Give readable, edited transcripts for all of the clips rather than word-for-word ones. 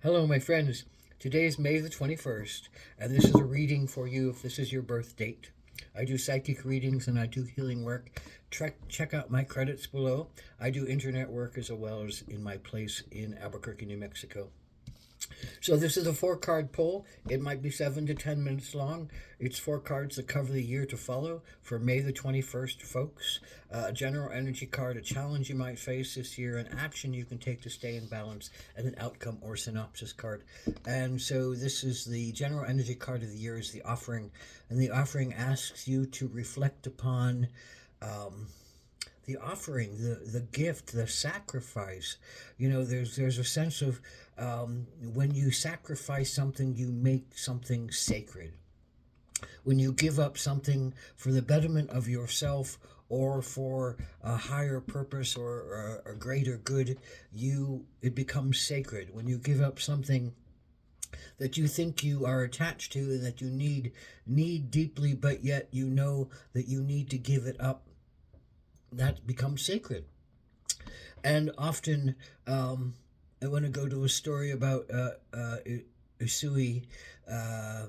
Hello, my friends. Today is May the 21st, and this is a reading for you if this is your birth date. I do psychic readings and I do healing work. Check out my credits below. I do internet work as well as in my place in Albuquerque, New Mexico. So this is a four-card pull. It might be 7 to 10 minutes long. It's four cards that cover the year to follow for May the 21st, folks. A general energy card, a challenge you might face this year, an action you can take to stay in balance, and an outcome or synopsis card. And so this is the general energy card of the year is the offering. And the offering asks you to reflect upon um, the offering, the gift, the sacrifice. There's a sense of when you sacrifice something, you make something sacred. When you give up something for the betterment of yourself or for a higher purpose or a greater good, it becomes sacred. When you give up something that you think you are attached to and that you need deeply, but yet you know that you need to give it up, that becomes sacred. And often, I want to go to a story about Usui, uh,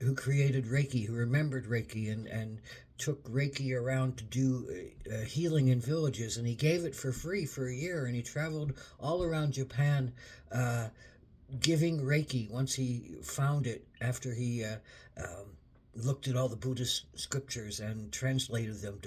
who created Reiki, who remembered Reiki and took Reiki around to do healing in villages. And he gave it for free for a year. And he traveled all around Japan uh, giving Reiki once he found it after he looked at all the Buddhist scriptures and translated them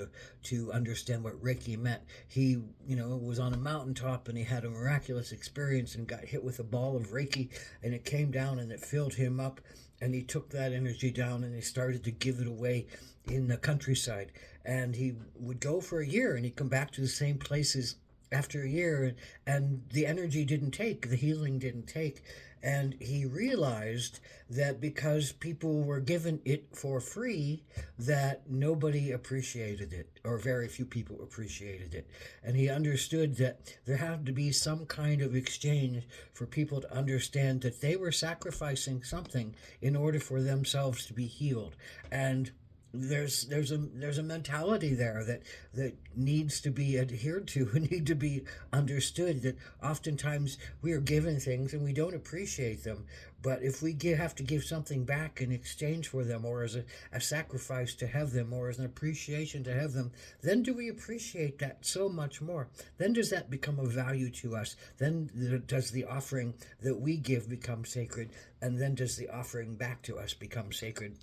to understand what Reiki meant. He, was on a mountaintop and he had a miraculous experience and got hit with a ball of Reiki and it came down and it filled him up and he took that energy down and he started to give it away in the countryside. And he would go for a year and he'd come back to the same places after a year and the energy didn't take, the healing didn't take. And he realized that because people were given it for free, that nobody appreciated it, or very few people appreciated it. And he understood that there had to be some kind of exchange for people to understand that they were sacrificing something in order for themselves to be healed. And there's a mentality there that needs to be adhered to and need to be understood, that oftentimes we are given things and we don't appreciate them, but if we have to give something back in exchange for them, or as a sacrifice to have them, or as an appreciation to have them, then do we appreciate that so much more? Then does that become of value to us? Then does the offering that we give become sacred? And then does the offering back to us become sacred?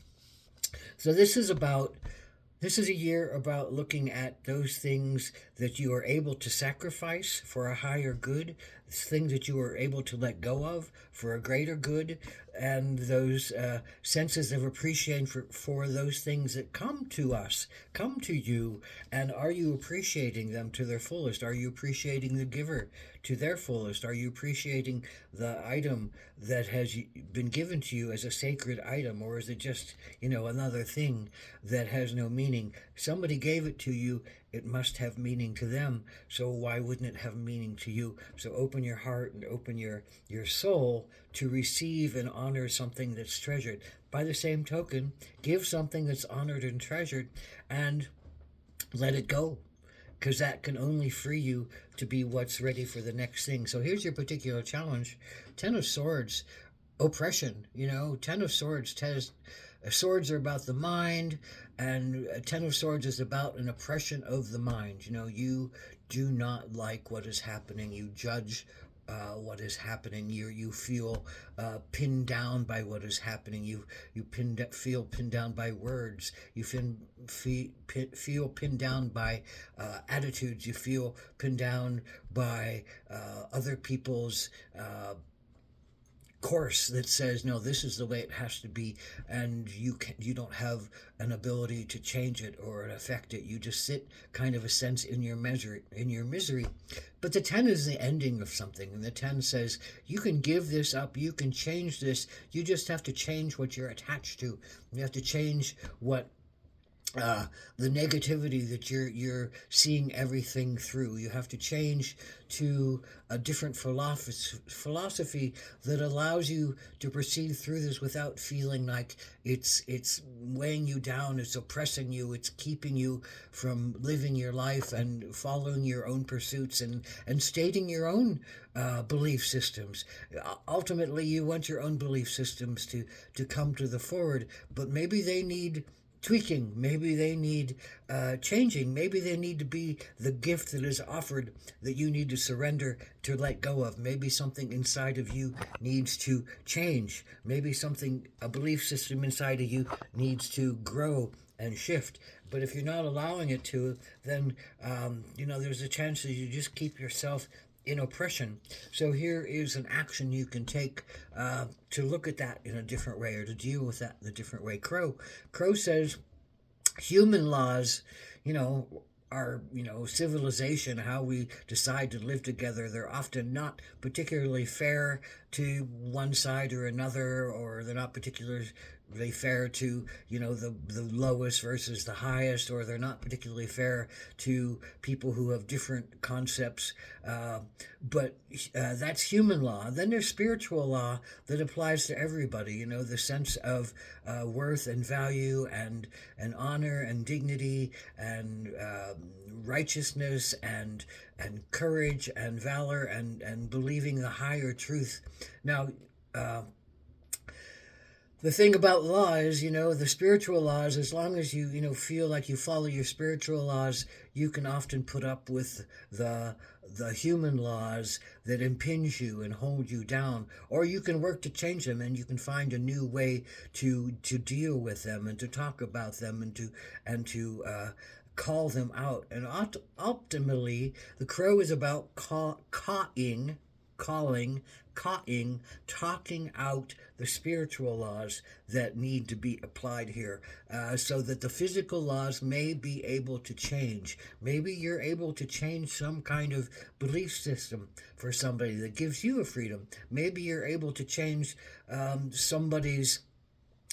So this is a year about looking at those things that you are able to sacrifice for a higher good, things that you are able to let go of for a greater good, and those senses of appreciation for those things that come to us, come to you, and are you appreciating them to their fullest? Are you appreciating the giver to their fullest? Are you appreciating the item that has been given to you as a sacred item, or is it just, another thing that has no meaning? Somebody gave it to you, it must have meaning to them, so why wouldn't it have meaning to you? So open your heart and open your soul to receive and honor something that's treasured. By the same token, give something that's honored and treasured and let it go, because that can only free you to be what's ready for the next thing. So here's your particular challenge. Ten of Swords, oppression. Ten of Swords swords are about the mind, and Ten of Swords is about an oppression of the mind. You do not like what is happening. You judge what is happening. You feel pinned down by what is happening. Feel pinned down by words. You feel pinned down by attitudes. You feel pinned down by other people's course that says no, this is the way it has to be, and you don't have an ability to change it or affect it. You just sit kind of a sense in your misery. But the 10 is the ending of something, and the 10 says you can give this up, you can change this. You just have to change what you're attached to. You have to change what uh, the negativity that you're seeing everything through. You have to change to a different philosophy that allows you to proceed through this without feeling like it's weighing you down, it's oppressing you, it's keeping you from living your life and following your own pursuits and stating your own belief systems. Ultimately, you want your own belief systems to come to the forward, but maybe they need tweaking. Maybe they need changing. Maybe they need to be the gift that is offered that you need to surrender to let go of. Maybe something inside of you needs to change. Maybe something, a belief system inside of you needs to grow and shift. But if you're not allowing it to, then there's a chance that you just keep yourself in oppression. So here is an action you can take to look at that in a different way, or to deal with that in a different way. Crow says human laws, our civilization, how we decide to live together, they're often not particularly fair to one side or another, or they're not particularly fair to the lowest versus the highest, or they're not particularly fair to people who have different concepts, but that's human law. Then there's spiritual law that applies to everybody, the sense of worth and value and honor and dignity and righteousness and courage and valor and believing the higher truth. Now, the thing about law is, the spiritual laws, as long as you feel like you follow your spiritual laws, you can often put up with the human laws that impinge you and hold you down, or you can work to change them, and you can find a new way to deal with them and to talk about them and to call them out. And ultimately, the crow is about calling, talking out the spiritual laws that need to be applied here, so that the physical laws may be able to change. Maybe you're able to change some kind of belief system for somebody that gives you a freedom. Maybe you're able to change somebody's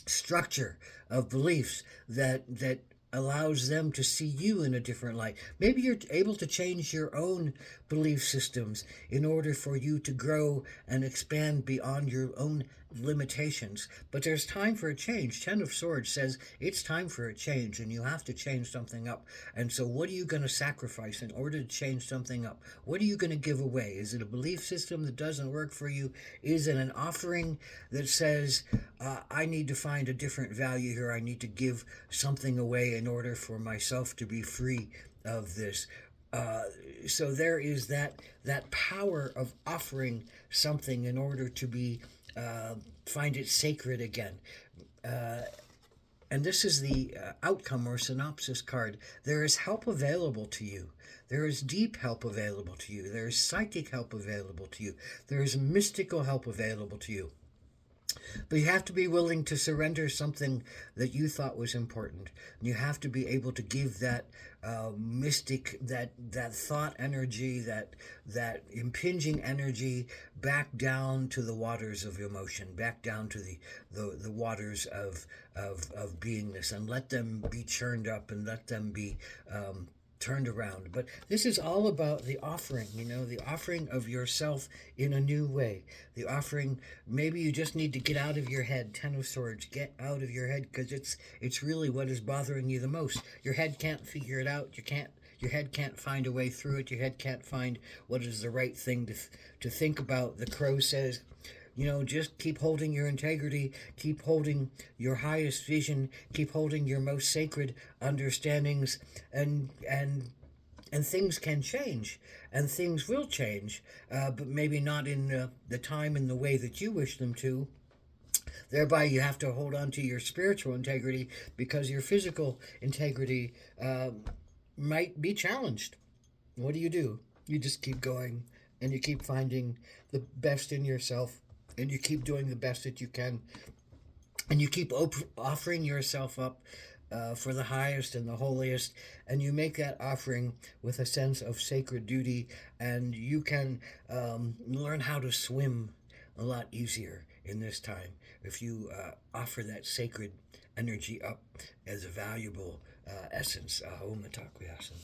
structure of beliefs that allows them to see you in a different light. Maybe you're able to change your own belief systems in order for you to grow and expand beyond your own limitations. But there's time for a change. Ten of Swords says it's time for a change, and you have to change something up. And so what are you going to sacrifice in order to change something up? What are you going to give away? Is it a belief system that doesn't work for you? Is it an offering that says, I need to find a different value here, I need to give something away in order for myself to be free of this? So there is that power of offering something in order to be find it sacred again. And this is the outcome or synopsis card. There is help available to you. There is deep help available to you. There is psychic help available to you. There is mystical help available to you. But you have to be willing to surrender something that you thought was important. And you have to be able to give that mystic, that thought energy, that impinging energy back down to the waters of emotion, back down to the waters of beingness, and let them be churned up and let them be turned around. But this is all about the offering, the offering of yourself in a new way. The offering, maybe you just need to get out of your head. Ten of Swords, get out of your head, because it's really what is bothering you the most. Your head can't figure it out. Your head can't find a way through it. Your head can't find what is the right thing to think about. The crow says, just keep holding your integrity, keep holding your highest vision, keep holding your most sacred understandings, and things can change, and things will change, but maybe not in the time and the way that you wish them to. Thereby, you have to hold on to your spiritual integrity, because your physical integrity might be challenged. What do? You just keep going, and you keep finding the best in yourself, and you keep doing the best that you can, and you keep offering yourself up for the highest and the holiest, and you make that offering with a sense of sacred duty, and you can learn how to swim a lot easier in this time if you offer that sacred energy up as a valuable essence, Om Taku Essence.